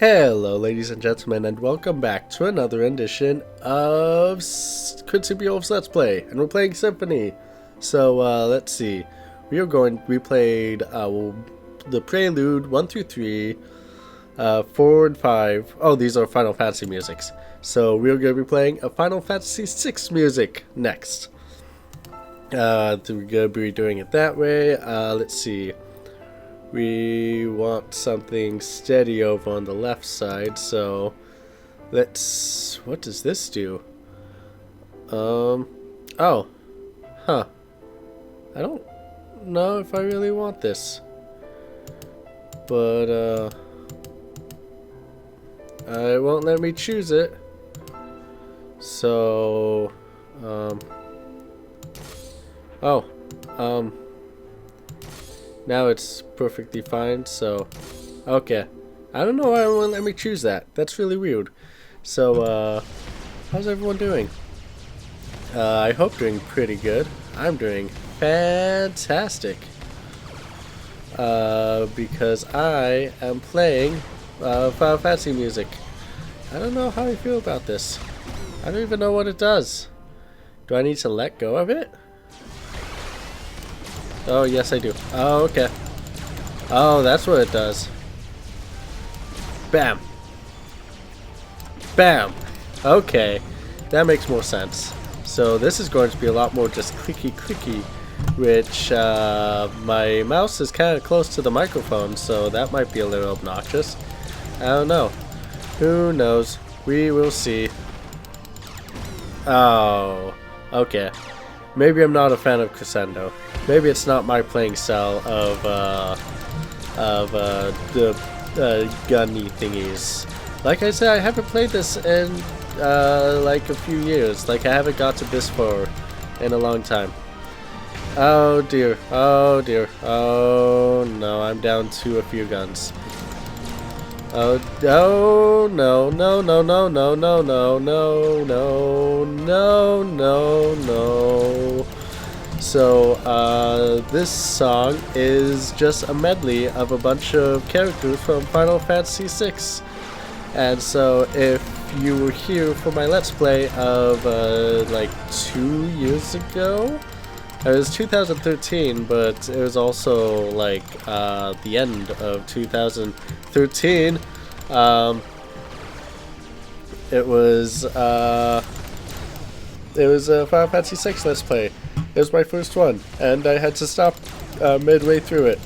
Hello ladies and gentlemen, and welcome back to another edition of Quincy Beoulve's Let's Play, and we're playing Symphony. So let's see, we played the Prelude 1 through 3, 4 and 5. Oh, these are Final Fantasy musics. So we're going to be playing a Final Fantasy 6 music next. We're going to be doing it that way. Let's see. We want something steady over on the left side, so let's... What does this do? Oh. Huh. I don't know if I really want this. But, it won't let me choose it. So, now it's perfectly fine, so... Okay. I don't know why it won't let me choose that. That's really weird. So, how's everyone doing? I hope doing pretty good. I'm doing fantastic. Because I am playing Final Fantasy music. I don't know how I feel about this. I don't even know what it does. Do I need to let go of it? Oh, yes I do. Oh, okay. Oh, that's what it does. Bam. Bam. Okay. That makes more sense. So this is going to be a lot more just clicky, which my mouse is kind of close to the microphone, so that might be a little obnoxious. I don't know. Who knows? We will see. Oh, okay. Maybe I'm not a fan of Crescendo. Maybe it's not my playing style of the gunny thingies. Like I said, I haven't played this in like a few years. Like I haven't got to this far in a long time. Oh dear. Oh dear. Oh no, I'm down to a few guns. Oh no no no no no no no no no no no no no. So this song is just a medley of a bunch of characters from Final Fantasy VI. And so if you were here for my Let's Play of like 2 years ago, it was 2013, but it was also like the end of 2013. It was a Final Fantasy VI Let's Play. It was my first one, and I had to stop midway through it,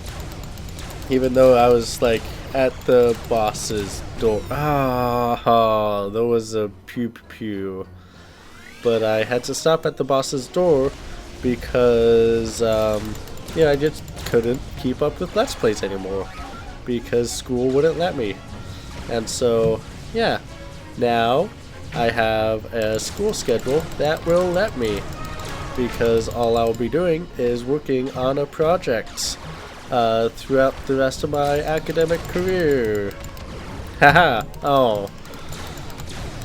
even though I was like at the boss's door. Ah, there was a pew pew, but I had to stop at the boss's door because yeah, I just couldn't keep up with Let's Plays anymore because school wouldn't let me. And so yeah, now I have a school schedule that will let me, because all I'll be doing is working on a project throughout the rest of my academic career. Haha. Oh.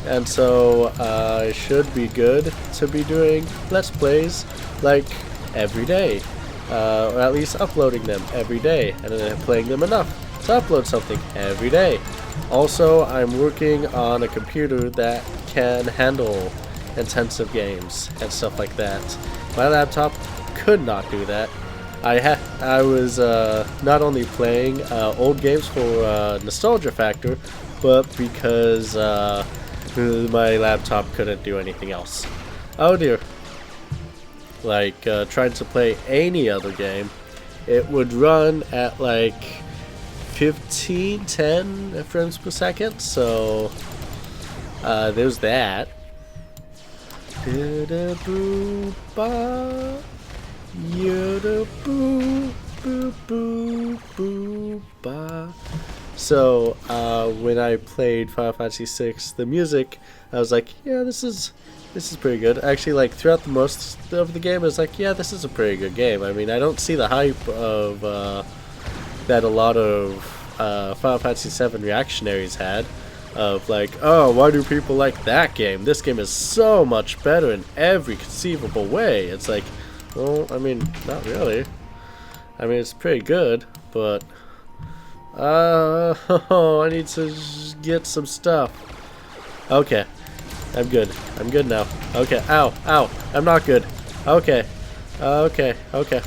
And so I should be good to be doing Let's Plays like every day, or at least uploading them every day, and then playing them enough to upload something every day. Also, I'm working on a computer that can handle intensive games and stuff like that. My laptop could not do that. I was not only playing old games for nostalgia factor, but because my laptop couldn't do anything else. Oh dear. Like trying to play any other game, it would run at like 10 frames per second, so there's that. So when I played Final Fantasy VI, the music, I was like, yeah, this is pretty good. Actually, like throughout the most of the game, I was like, yeah, this is a pretty good game. I mean, I don't see the hype of that a lot of Final Fantasy VII reactionaries had, of like, oh, why do people like that game? This game is so much better in every conceivable way. It's like, well, I mean, not really. I mean, it's pretty good, but I need to get some stuff. Okay. I'm good. I'm good now. Okay. Ow. Ow. I'm not good. Okay. Okay. Okay.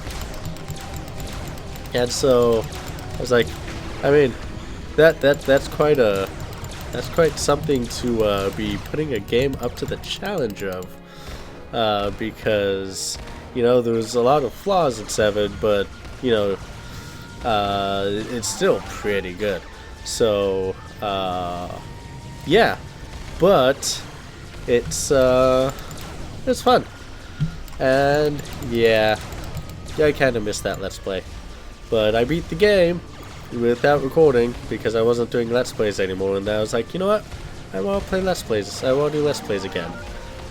And so I was like, I mean, that's quite something to be putting a game up to the challenge of, because you know there was a lot of flaws in 7, but you know it's still pretty good. So yeah, but it's fun, and yeah, I kind of missed that Let's Play, but I beat the game without recording because I wasn't doing Let's Plays anymore, and I was like, you know what, I want to play Let's Plays. I want to do Let's Plays again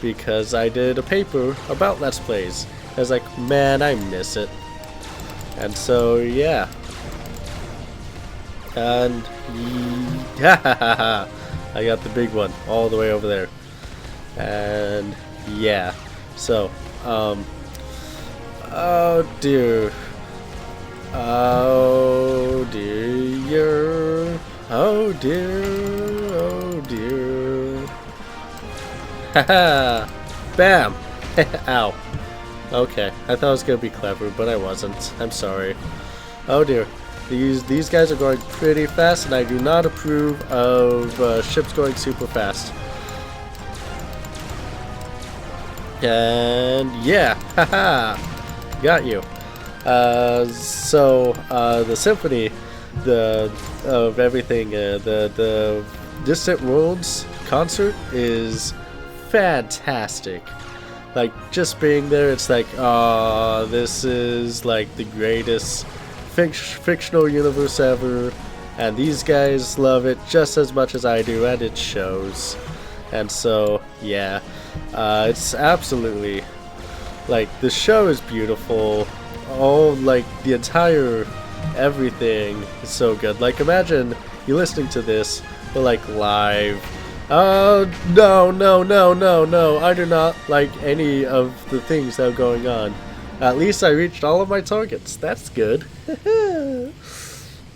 because I did a paper about Let's Plays. I was like, man, I miss it. And so yeah, and I got the big one all the way over there. And yeah, so oh dear, oh dear, oh dear, oh dear. Haha, bam. Ow. Okay, I thought I was gonna be clever, but I wasn't. I'm sorry. Oh dear, these guys are going pretty fast, and I do not approve of ships going super fast. And yeah, haha, got you. So the Symphony, of everything, the Distant Worlds concert is fantastic. Like, just being there, it's like, oh, this is like the greatest fictional universe ever, and these guys love it just as much as I do, and it shows. And so yeah, it's absolutely, like, the show is beautiful. All, like, the entire everything is so good. Like, imagine you listening to this, but like live. Oh no, no, no, no, no, I do not like any of the things that are going on. At least I reached all of my targets. That's good.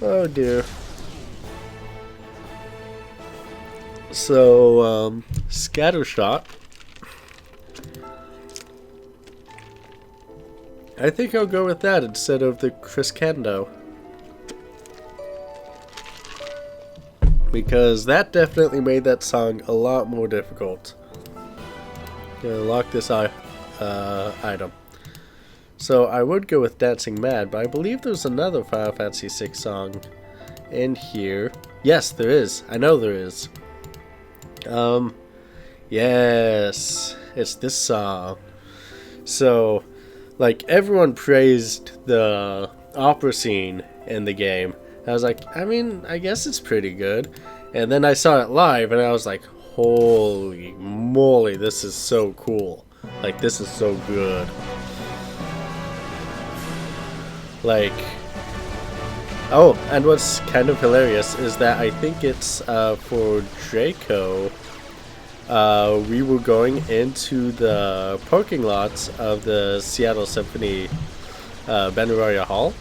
Oh dear. So Scattershot, I think I'll go with that instead of the Crescendo, because that definitely made that song a lot more difficult. Gonna lock this item. So I would go with Dancing Mad, but I believe there's another Final Fantasy VI song in here. Yes, there is. I know there is. Yes, it's this song. So, like, everyone praised the opera scene in the game. I was like, I mean, I guess it's pretty good. And then I saw it live, and I was like, holy moly, this is so cool. Like, this is so good. Like, oh, and what's kind of hilarious is that I think it's for Draco. We were going into the parking lots of the Seattle Symphony Benaria Hall,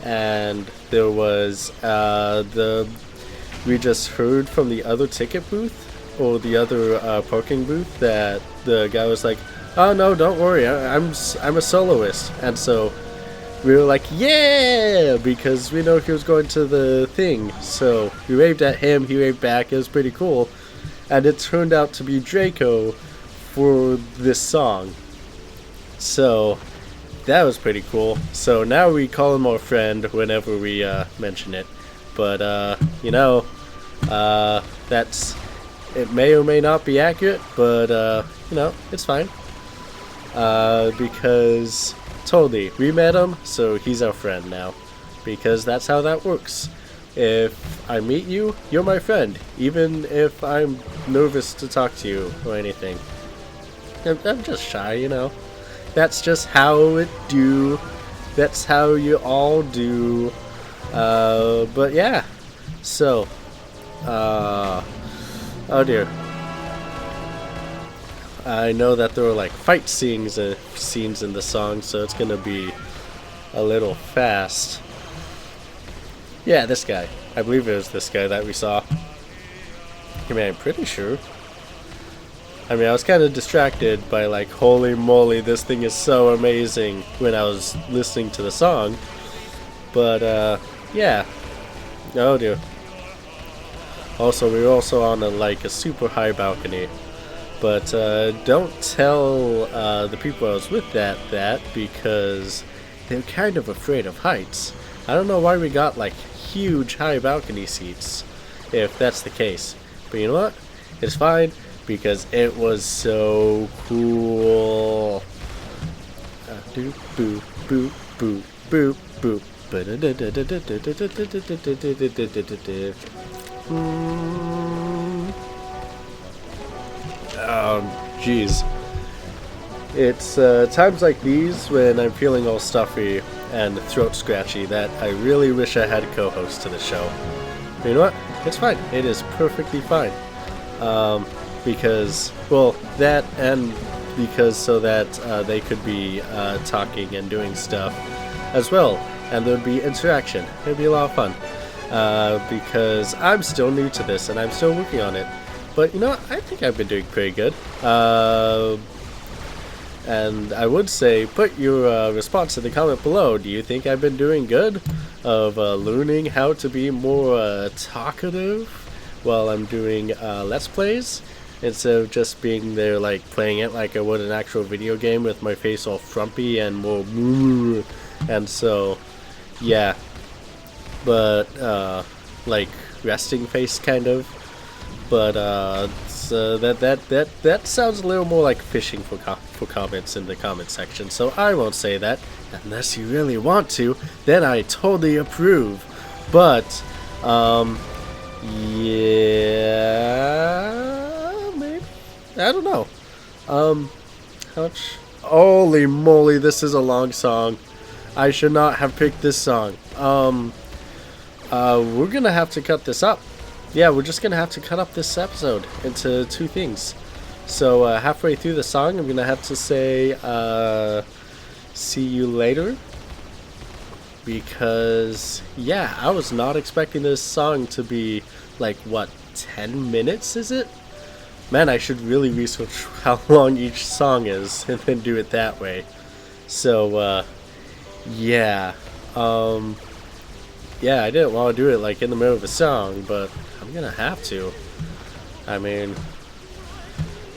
and there was we just heard from the other ticket booth, or the other parking booth, that the guy was like, oh no, don't worry, I'm a soloist. And so we were like, yeah, because we know he was going to the thing. So we waved at him, he waved back, it was pretty cool. And it turned out to be Draco for this song. So that was pretty cool. So now we call him our friend whenever we mention it. But you know, it may or may not be accurate, but you know, it's fine. Because totally, we met him, so he's our friend now. Because that's how that works. If I meet you, you're my friend, even if I'm nervous to talk to you or anything. I'm just shy, you know. That's just how it do. That's how you all do. But yeah. So, oh dear. I know that there are like fight scenes in the song, so it's gonna be a little fast. Yeah, this guy. I believe it was this guy that we saw. I mean, I'm pretty sure. I mean, I was kind of distracted by like, holy moly, this thing is so amazing when I was listening to the song. But, yeah. Oh, dear. Also, we were also on a super high balcony. But, don't tell, the people I was with that because they're kind of afraid of heights. I don't know why we got, like, huge high balcony seats, if that's the case. But you know what? It's fine. Because it was so cool. Boop, boop, boop, boop, boop, boop. Oh, jeez. It's times like these when I'm feeling all stuffy and throat scratchy that I really wish I had a co-host to the show. But you know what? It's fine. It is perfectly fine. Because, well, that and because so that they could be talking and doing stuff as well, and there'd be interaction. It'd be a lot of fun. Because I'm still new to this and I'm still working on it. But you know, I think I've been doing pretty good. And I would say, put your response in the comment below. Do you think I've been doing good of learning how to be more talkative while I'm doing Let's Plays? Instead of just being there, like, playing it like I would an actual video game with my face all frumpy and more and so, yeah. But, like, resting face, kind of. But, so that sounds a little more like fishing for comments in the comment section, so I won't say that. Unless you really want to, then I totally approve. But, yeah... I don't know. How much? Holy moly, this is a long song. I should not have picked this song. We're gonna have to cut this up. Yeah, we're just gonna have to cut up this episode into two things. So, halfway through the song, I'm gonna have to say, see you later. Because, yeah, I was not expecting this song to be, like, what, 10 minutes, is it? Man, I should really research how long each song is and then do it that way. So, yeah. Yeah, I didn't want to do it like in the middle of a song, but I'm gonna have to. I mean,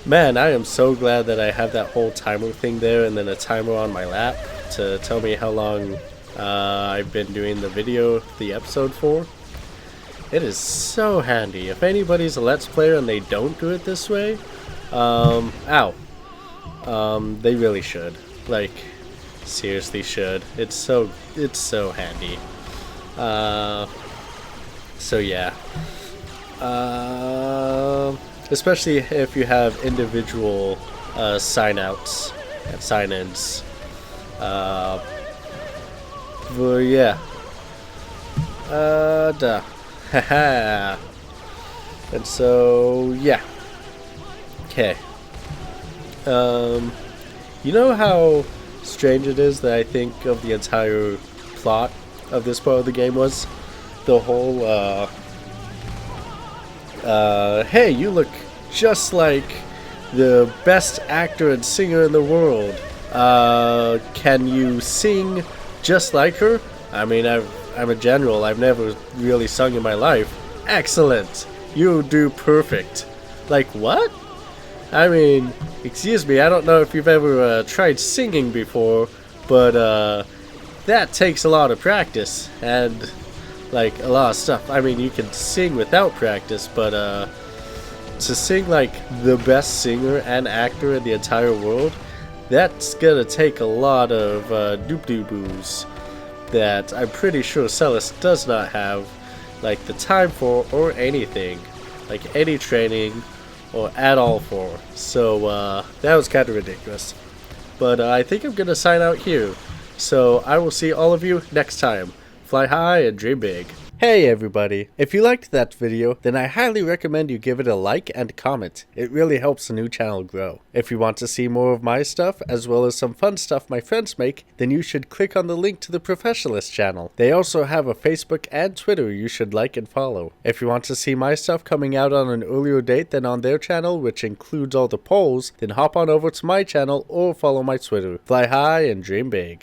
man, I am so glad that I have that whole timer thing there and then a timer on my lap to tell me how long I've been doing the episode for. It is so handy. If anybody's a Let's Player and they don't do it this way, they really should. Like, seriously should. It's so handy. So yeah. Especially if you have individual sign-outs and sign-ins. But yeah. Haha. And so, yeah. Okay. You know how strange it is that I think of the entire plot of this part of the game was? The whole, hey, you look just like the best actor and singer in the world. Can you sing just like her? I mean, I'm a general. I've never really sung in my life. Excellent. You do perfect. Like, what? I mean, excuse me, I don't know if you've ever tried singing before, but that takes a lot of practice and, like, a lot of stuff. I mean, you can sing without practice, but to sing like the best singer and actor in the entire world, that's gonna take a lot of doop-doo-boos that I'm pretty sure Celis does not have, like, the time for or anything, like any training or at all for. So that was kind of ridiculous. But I think I'm gonna sign out here. So I will see all of you next time. Fly high and dream big. Hey everybody! If you liked that video, then I highly recommend you give it a like and comment. It really helps the new channel grow. If you want to see more of my stuff, as well as some fun stuff my friends make, then you should click on the link to the Professionalists channel. They also have a Facebook and Twitter you should like and follow. If you want to see my stuff coming out on an earlier date than on their channel, which includes all the polls, then hop on over to my channel or follow my Twitter. Fly high and dream big.